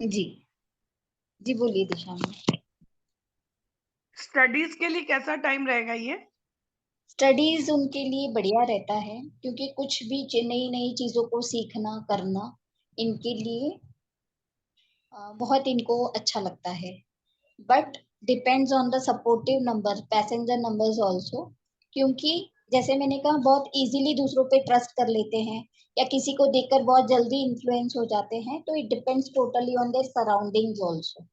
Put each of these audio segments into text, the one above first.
जी जी, बोलिए दिशा में। स्टडीज के लिए कैसा टाइम रहेगा ये? स्टडीज उनके लिए बढ़िया रहता है, क्योंकि कुछ भी नई नई चीजों को सीखना करना इनके लिए बहुत इनको अच्छा लगता है। But depends on the supportive number, passenger numbers also. क्योंकि जैसे मैंने कहा, बहुत इजीली दूसरों पे ट्रस्ट कर लेते हैं या किसी को देखकर बहुत जल्दी इन्फ्लुएंस हो जाते हैं। तो it depends totally on their surroundings also,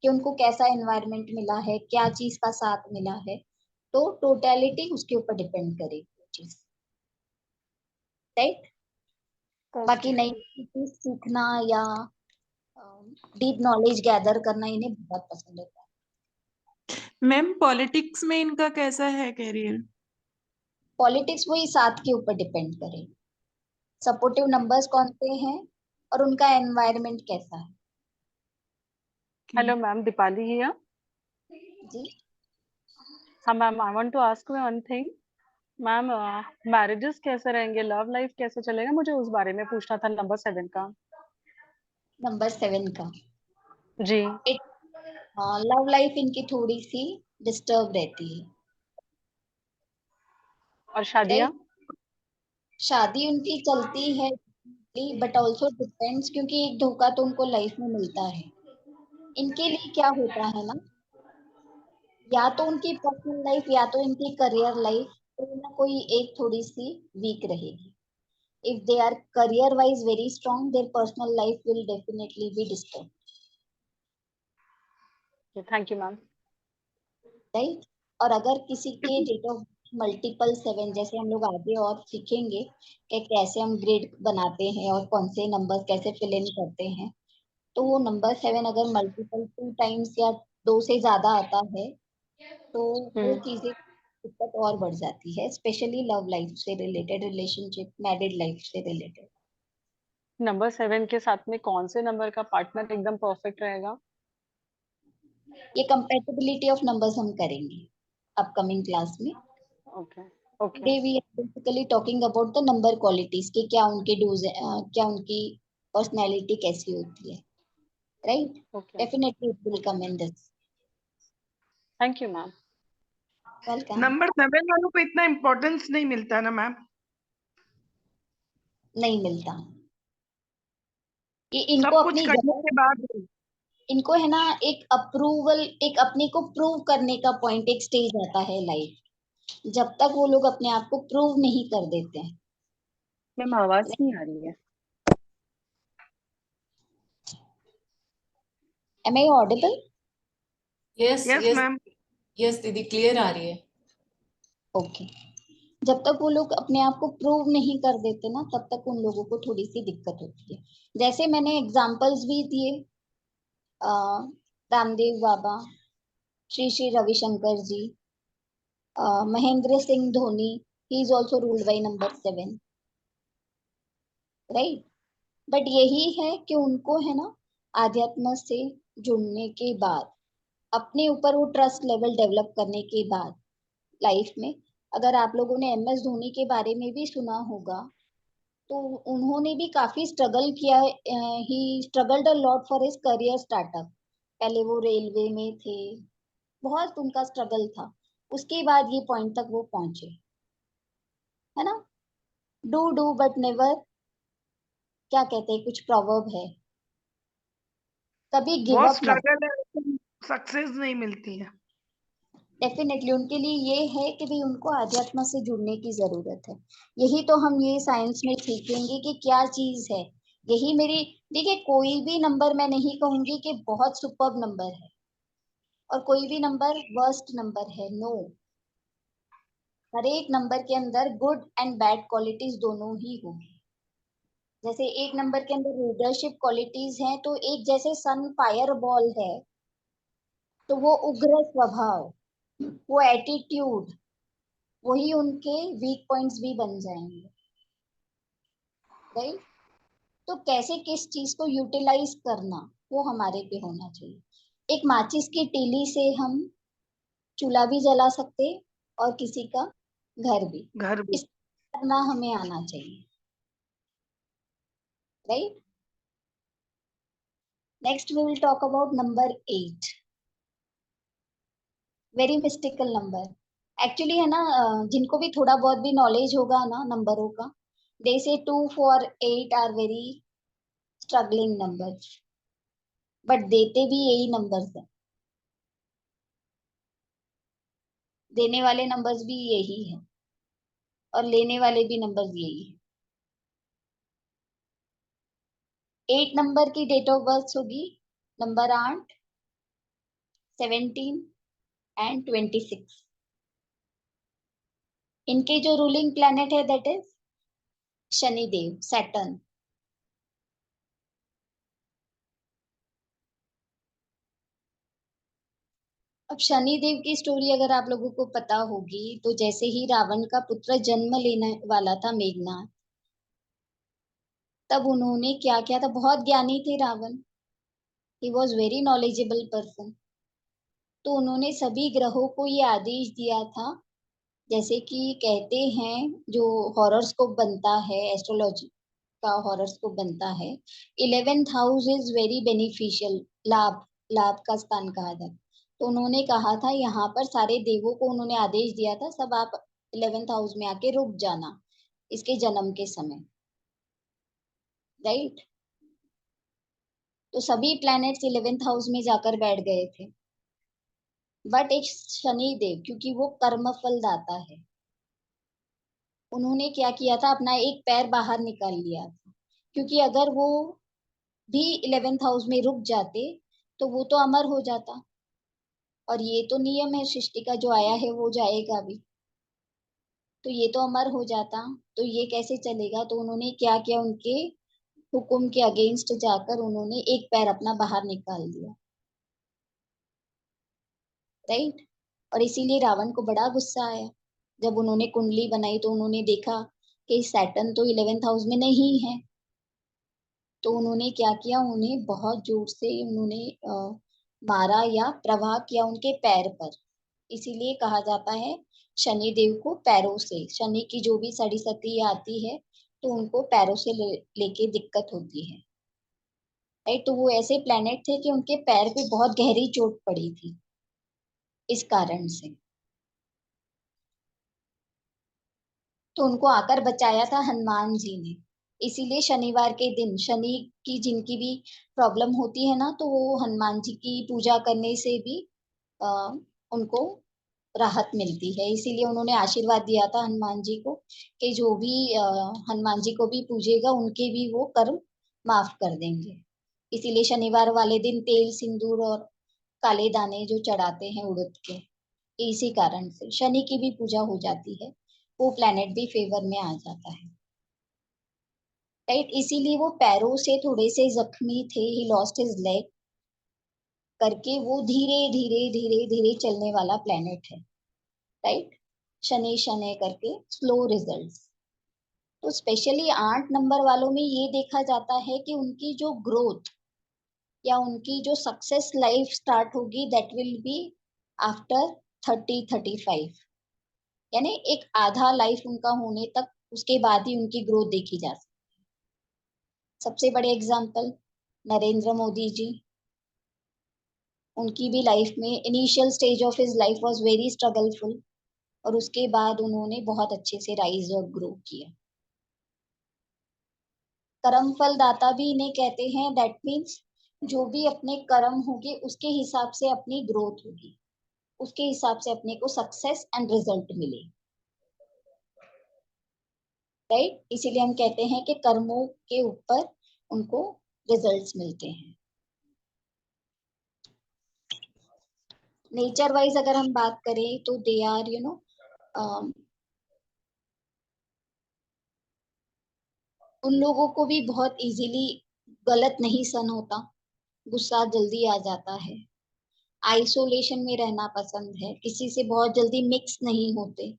कि उनको कैसा एनवायरनमेंट मिला है, क्या चीज का साथ मिला है। तो टोटलिटी उसके ऊपर डिपेंड करेगी वो चीज, राइट। बाकी ओके। नई चीज सीखना या डीप नॉलेज गैदर करना इन्हें बहुत पसंद होता है। मैम पॉलिटिक्स में इनका कैसा है कैरियर? पॉलिटिक्स वही साथ के ऊपर डिपेंड करेगी, सपोर्टिव नंबर्स कौन से हैं और उनका एनवायरनमेंट कैसा है। Hello ma'am, Deepali here. जी हाँ ma'am, I want to ask you one thing. Ma'am, marriages कैसे रहेंगे, लव लाइफ कैसे चलेगा, मुझे उस बारे में पूछना था, नंबर 7 का। नंबर 7 का जी। लव लाइफ इनकी थोड़ी सी डिस्टर्ब रहती है, और शादियाँ? राइट। शादी उनकी चलती है, बट ऑल्सो डिपेंड्स, क्योंकि एक धोखा तो उनको लाइफ में मिलता है। इनके लिए क्या होता है ना, या तो उनकी पर्सनल लाइफ या तो इनकी करियर लाइफ कोई ना कोई एक थोड़ी सी वीक रहेगी। If they are career wise very strong, their personal life will definitely be disturb, thank you ma'am. Right. और अगर किसी के डेट ऑफ मल्टीपल 7, जैसे हम लोग आगे और सीखेंगे कि कैसे हम ग्रेड बनाते हैं और कौन से नंबर कैसे फिल इन करते हैं, तो वो नंबर 7 अगर मल्टीपल 2 टाइम्स या 2 से ज्यादा आता है, तो वो चीजें दिक्कत और बढ़ जाती है, स्पेशली लव लाइफ से रिलेटेड, रिलेशनशिप, मैरिड लाइफ से रिलेटेड। नंबर 7 के साथ में कौन से नंबर का पार्टनर एकदम परफेक्ट रहेगा? ये कंपेटिबिलिटी ऑफ नंबर्स हम करेंगे अपकमिंग क्लास में। Okay okay today we are basically talking about the number qualities, कि क्या उनके डूज, क्या उनकी पर्सनैलिटी कैसी होती है, right. Okay. Definitely it will come in this. Thank you ma'am. Welcome. Number 7 वालों को इतना इम्पोर्टेंस नहीं मिलता ना मैम? नहीं मिलता, ये इनको सब कुछ अपनी करने जगह, के बाद इनको है ना एक अप्रूवल, एक अपने को प्रूव करने का पॉइंट, एक स्टेज आता है लाइफ, जब तक वो लोग अपने आप को प्रूव नहीं कर देते हैं। मैम आवाज नहीं आ रही है। Am I audible? Yes yes yes ma'am. Yes दीदी, क्लियर आ रही है। ओके। जब तक वो लोग अपने आप को प्रूव नहीं कर देते ना, तब तक उन लोगों को थोड़ी सी दिक्कत होती है। जैसे मैंने एग्जांपल्स भी दिए, uh, Ramdev Baba, Shri Shri Ravishankar ji, Mahendra Singh Dhoni, he is also ruled by number 7, right. But यही है कि उनको है ना, आध्यात्म से जुड़ने के बाद, अपने ऊपर वो ट्रस्ट लेवल डेवलप करने के बाद लाइफ में, अगर आप लोगों ने एम एस धोनी के बारे में भी सुना होगा, तो उन्होंने भी काफी स्ट्रगल किया। He struggled a lot for his career startup. पहले वो रेलवे में थे, बहुत उनका स्ट्रगल था, उसके बाद ये पॉइंट तक वो पहुंचे, है ना। डू बट नेवर, क्या कहते हैं, कुछ प्रोवर्ब है, कभी गिव बहुत अप मत। स्ट्रगल है, सक्सेस नहीं मिलती है। डेफिनेटली उनके लिए ये है कि भाई उनको आध्यात्म से जुड़ने की जरूरत है। यही तो हम ये साइंस में सीखेंगे कि क्या चीज है। यही मेरी, देखिए कोई भी नंबर मैं नहीं कहूंगी कि बहुत सुपर्ब नंबर है और कोई भी नंबर वर्स्ट नंबर है, नो। हर एक नंबर के अंदर गुड एंड बैड क्वालिटीज दोनों ही होंगी। जैसे एक नंबर के अंदर लीडरशिप क्वालिटीज हैं, तो एक जैसे सन फायर बॉल है, तो वो उग्र स्वभाव, वो एटीट्यूड, वही उनके वीक पॉइंट्स भी बन जाएंगे, राइट। तो कैसे किस चीज को यूटिलाइज करना, वो हमारे पे होना चाहिए। एक माचिस की तीली से हम चूल्हा भी जला सकते और किसी का घर भी, घर भी। इस करना हमें आना चाहिए, right. Next we will talk about number 8. Very mystical number. Actually है ना, जिनको भी थोड़ा बहुत भी नॉलेज होगा ना नंबरों का, they say 2, 4, 8 are very struggling numbers. But देते भी यही नंबर्स है, देने वाले नंबर्स भी यही है और लेने वाले भी नंबर्स यही है। 8 नंबर की डेट ऑफ बर्थ होगी नंबर 8, 17 एंड 26। इनके जो रूलिंग प्लैनेट है दैट इज शनिदेव, सैटर्न। अब शनिदेव की स्टोरी अगर आप लोगों को पता होगी तो जैसे ही रावण का पुत्र जन्म लेने वाला था मेघनाथ, तब उन्होंने क्या किया था, बहुत ज्ञानी थे Ravana, he was very knowledgeable person. तो उन्होंने सभी ग्रहों को ये आदेश दिया था, जैसे कि कहते हैं जो हॉरोस्कोप बनता है, एस्ट्रोलॉजी का हॉरोस्कोप बनता है, 11th house is very beneficial, लाभ, लाभ का स्थान कहा जाता। तो उन्होंने कहा था, यहाँ पर सारे देवों को उन्होंने आदेश दिया था, सब आप 11th हाउस में आके रुक जाना इसके जन्म के समय, राइट। तो सभी प्लैनेट्स 11th हाउस में जाकर बैठ गए थे, बट एक शनि देव, क्योंकि वो कर्मफल दाता है, उन्होंने क्या किया था, अपना एक पैर बाहर निकाल लिया था, क्योंकि अगर वो भी 11th हाउस में रुक जाते तो वो तो अमर हो जाता, और ये तो नियम है सृष्टि का, जो आया है वो जाएगा भी, तो ये तो अमर हो जाता, तो ये कैसे चलेगा। तो उन्होंने क्या किया, उनके हुक्म के अगेंस्ट जाकर उन्होंने एक पैर अपना बाहर निकाल दिया, राइट। और इसीलिए रावण को बड़ा गुस्सा आया, जब उन्होंने कुंडली बनाई तो उन्होंने देखा कि सैटर्न तो 11th हाउस में नहीं है। तो उन्होंने क्या किया, उन्हें बहुत जोर से उन्होंने मारा या प्रहार किया उनके पैर पर। इसीलिए कहा जाता है शनि देव को पैरों से, शनि की जो भी सड़ी सती आती है तो उनको पैरों से लेके दिक्कत होती है, राइट। तो वो ऐसे प्लेनेट थे कि उनके पैर पे बहुत गहरी चोट पड़ी थी इस कारण से, तो उनको आकर बचाया था हनुमान जी ने। इसीलिए शनिवार के दिन, शनि की जिनकी भी प्रॉब्लम होती है ना, तो वो हनुमान जी की पूजा करने से भी आ, उनको राहत मिलती है। इसीलिए उन्होंने आशीर्वाद दिया था हनुमान जी को कि जो भी हनुमान जी को भी पूजेगा उनके भी वो कर्म माफ कर देंगे। इसीलिए शनिवार वाले दिन तेल, सिंदूर और काले दाने जो चढ़ाते हैं उड़द के, इसी कारण से शनि की भी पूजा हो जाती है, वो प्लेनेट भी फेवर में आ जाता है, राइट। इसीलिए वो पैरों से थोड़े से जख्मी थे, ही लॉस्ट हिज लेग करके, वो धीरे धीरे धीरे धीरे चलने वाला प्लेनेट है, राइट। शनि शनि करके स्लो रिजल्ट्स। तो स्पेशली 8 नंबर वालों में ये देखा जाता है कि उनकी जो ग्रोथ या उनकी जो सक्सेस लाइफ स्टार्ट होगी दैट विल बी आफ्टर 30-35, यानी एक आधा लाइफ उनका होने तक, उसके बाद ही उनकी ग्रोथ देखी जा सकती है। सबसे बड़े एग्जाम्पल नरेंद्र मोदी जी, उनकी भी लाइफ में initial stage of his life was very struggleful, और उसके बाद उन्होंने बहुत अच्छे से राइज और ग्रो किया। कर्म फल दाता भी इन्हें कहते हैं, दैट मीन्स जो भी अपने कर्म होंगे उसके हिसाब से अपनी ग्रोथ होगी, उसके हिसाब से अपने को सक्सेस एंड रिजल्ट मिले, राइट। इसीलिए हम कहते हैं कि कर्मों के ऊपर उनको रिजल्ट्स मिलते हैं। नेचर वाइज अगर हम बात करें तो दे आर उन लोगों को भी बहुत इजीली गलत नहीं सहन होता, गुस्सा जल्दी आ जाता है, आइसोलेशन में रहना पसंद है, किसी से बहुत जल्दी मिक्स नहीं होते,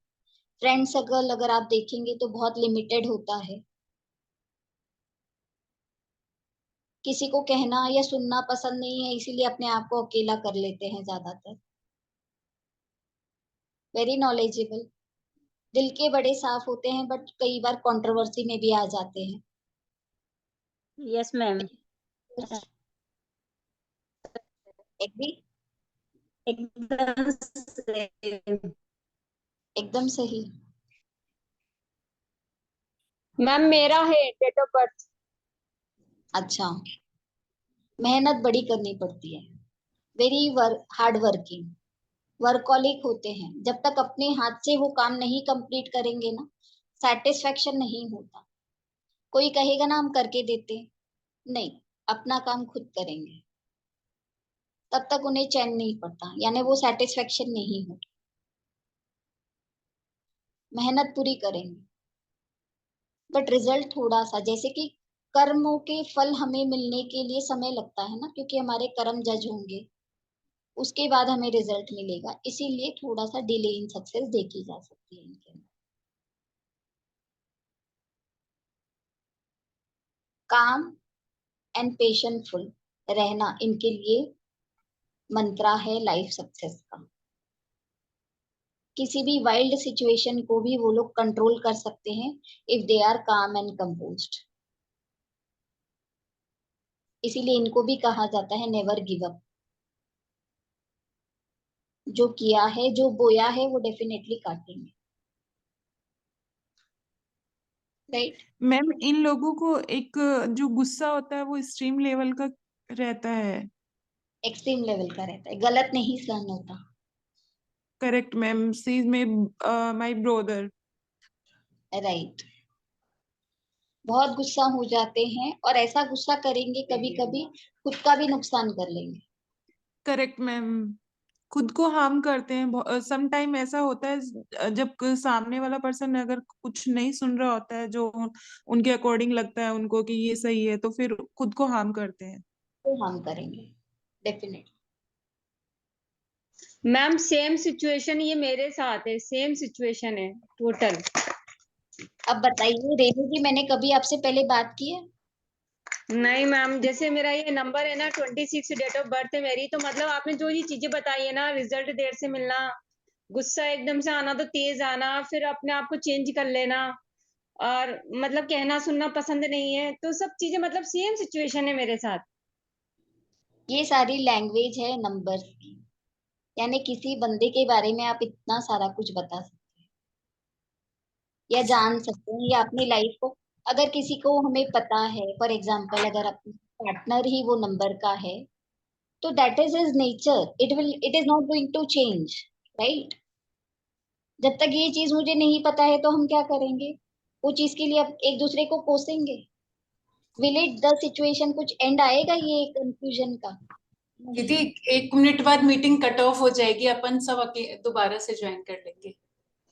फ्रेंड सर्कल अगर आप देखेंगे तो बहुत लिमिटेड होता है, किसी को कहना या सुनना पसंद नहीं है, इसीलिए अपने आप को अकेला कर लेते हैं ज्यादातर। वेरी नॉलेजेबल, दिल के बड़े साफ होते हैं, बट कई बार कंट्रोवर्सी में भी आ जाते हैं। Yes ma'am. एग्री? एकदम same। एकदम सही। मैम मेरा है डेट ऑफ बर्थ। अच्छा, मेहनत बड़ी करनी पड़ती है, वेरी हार्ड वर्किंग, वर्कॉलिक होते हैं। जब तक अपने हाथ से वो काम नहीं कंप्लीट करेंगे ना, सेटिस्फेक्शन नहीं होता। कोई कहेगा ना हम करके देते, नहीं, अपना काम खुद करेंगे, तब तक उन्हें चैन नहीं पड़ता, यानी वो सेटिस्फेक्शन नहीं होता। मेहनत पूरी करेंगे, बट रिजल्ट थोड़ा सा, जैसे कि कर्मों के फल हमें मिलने के लिए समय लगता है ना, क्योंकि हमारे कर्म जज होंगे, उसके बाद हमें रिजल्ट मिलेगा, इसीलिए थोड़ा सा डिले इन सक्सेस देखी जा सकती है इनके अंदर। काम एंड पेशेंटफुल रहना इनके लिए मंत्रा है लाइफ सक्सेस का। किसी भी वाइल्ड सिचुएशन को भी वो लोग कंट्रोल कर सकते हैं इफ दे आर काम एंड कंपोज्ड। इसीलिए इनको भी कहा जाता है नेवर गिव अप। जो किया है, जो बोया है, वो डेफिनेटली काटेंगे, राइट? मैम इन लोगों को एक जो गुस्सा होता है वो एक्सट्रीम लेवल का रहता है। एक्सट्रीम लेवल का रहता है, गलत नहीं सहन होता। करेक्ट मैम, सी में माय ब्रदर। राइट, बहुत गुस्सा हो जाते हैं और ऐसा गुस्सा करेंगे कभी कभी खुद का भी नुकसान कर लेंगे। करेक्ट मैम, खुद को हार्म करते हैं। सम टाइम ऐसा होता है जब सामने वाला पर्सन अगर कुछ नहीं सुन रहा होता है जो उनके अकॉर्डिंग लगता है उनको कि ये सही है, तो फिर खुद को हार्म करते हैं। तो हम करेंगे डेफिनेटली। मैम सेम सिचुएशन ये मेरे साथ है, सेम सिचुएशन है टोटल। अब बताइए रेणु जी, मैंने कभी आपसे पहले बात की है? नहीं मैम, जैसे मेरा ये नंबर है ना 26 डेट ऑफ बर्थ है मेरी, तो मतलब आपने जो ये चीजें बताई है ना, रिजल्ट देर से मिलना, गुस्सा एकदम से आना तो तेज आना, फिर अपने आप को चेंज कर लेना, और मतलब कहना सुनना पसंद नहीं है, तो सब चीजें मतलब सेम सिचुएशन है मेरे साथ। ये सारी लैंग्वेज है नंबर्स की, यानी किसी बंदे के बारे में आप इतना सारा कुछ बता सकते हैं या जान सकते हैं, या अपनी लाइफ को, अगर किसी को हमें पता है, फॉर एग्जाम्पल अगर अपना पार्टनर ही वो नंबर का है, तो that is his nature, it is not going to change, right? जब तक ये चीज मुझे नहीं पता है तो हम क्या करेंगे, वो चीज के लिए अब एक दूसरे को कोसेंगे? विल इट द सिचुएशन कुछ एंड आएगा ये कंफ्यूजन का? दीदी 1 मिनट बाद मीटिंग कट ऑफ हो जाएगी, अपन सब दोबारा से ज्वाइन कर लेंगे।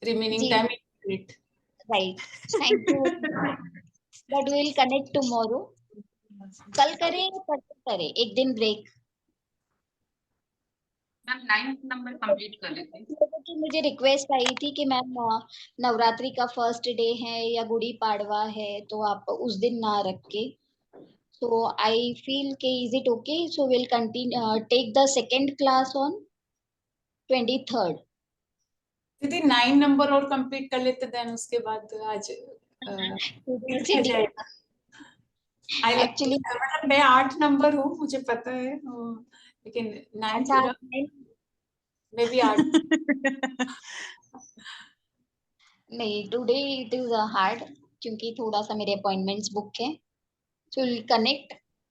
रिमेनिंग जी टाइम 1 मिनट। Right, thank you, but will connect tomorrow. कल करें या परसों करें, एक दिन break? Ma'am 9th number complete कर लेते हैं। लोगों की मुझे रिक्वेस्ट आई थी कि मैम नवरात्रि का फर्स्ट डे है या गुड़ी पाड़वा है, तो आप उस दिन ना रख के, so I feel के is it okay, so we'll continue take the second class on 23rd. दीदी 9 नंबर और कंप्लीट कर लेते, देन उसके बाद आज See, जाएगा। actually मतलब मैं 8 नंबर हूँ, मुझे पता है, लेकिन 9 अच्छा पूरा मैं भी 8। नहीं, टुडे इट इज हार्ड क्योंकि थोड़ा सा मेरे अपॉइंटमेंट्स बुक है, so we'll connect